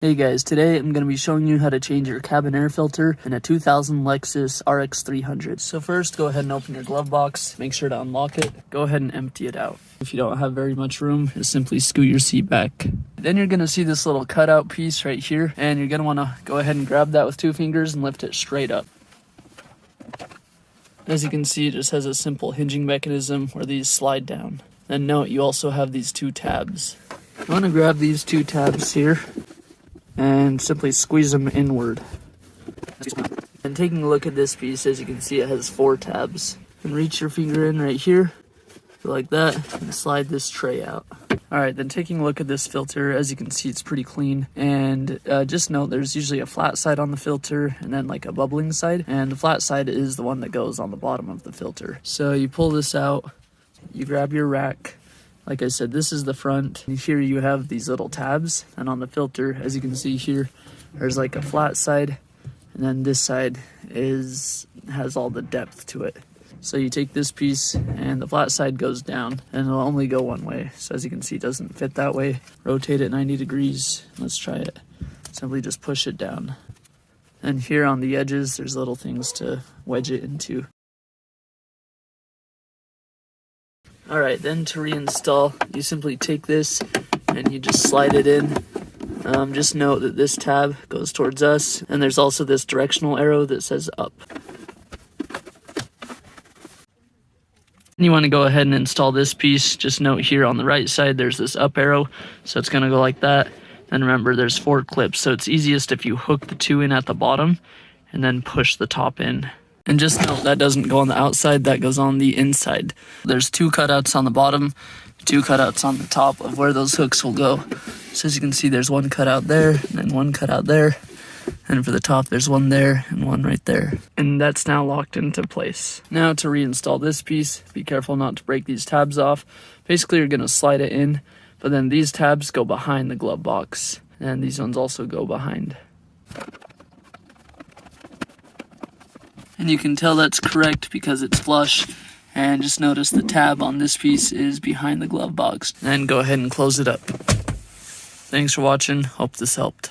Hey guys, today I'm going to be showing you how to change your cabin air filter in a 2000 Lexus RX300. So first, go ahead and open your glove box, make sure to unlock it, go ahead and empty it out. If you don't have very much room, just simply scoot your seat back. Then you're going to see this little cutout piece right here, and you're going to want to go ahead and grab that with 2 fingers and lift it straight up. As you can see, it just has a simple hinging mechanism where these slide down. Then note, you also have these 2 tabs. You want to grab these 2 tabs here and simply squeeze them inward. And taking a look at this piece, as you can see, it has 4 tabs. And reach your finger in right here, like that, and slide this tray out. Alright, then taking a look at this filter, as you can see, it's pretty clean. And just note, there's usually a flat side on the filter and then like a bubbling side. And the flat side is the one that goes on the bottom of the filter. So you pull this out, you grab your rack. Like I said, this is the front. Here you have these little tabs, and on the filter, as you can see here, there's like a flat side, and then this side has all the depth to it. So you take this piece, and the flat side goes down, and it'll only go one way. So as you can see, it doesn't fit that way. Rotate it 90 degrees. Let's try it. Simply just push it down. And here on the edges, there's little things to wedge it into. Alright, then to reinstall, you simply take this and you just slide it in. Just note that this tab goes towards us, and there's also this directional arrow that says up. You want to go ahead and install this piece. Just note here on the right side there's this up arrow, so it's going to go like that. And remember, there's 4 clips, so it's easiest if you hook the 2 in at the bottom and then push the top in. And just note, that doesn't go on the outside, that goes on the inside. There's 2 cutouts on the bottom, 2 cutouts on the top of where those hooks will go. So as you can see, there's 1 cutout there, and then 1 cutout there. And for the top, there's 1 there and 1 right there. And that's now locked into place. Now to reinstall this piece, be careful not to break these tabs off. Basically, you're going to slide it in, but then these tabs go behind the glove box. And these ones also go behind. And you can tell that's correct because it's flush. And just notice the tab on this piece is behind the glove box. And go ahead and close it up. Thanks for watching. Hope this helped.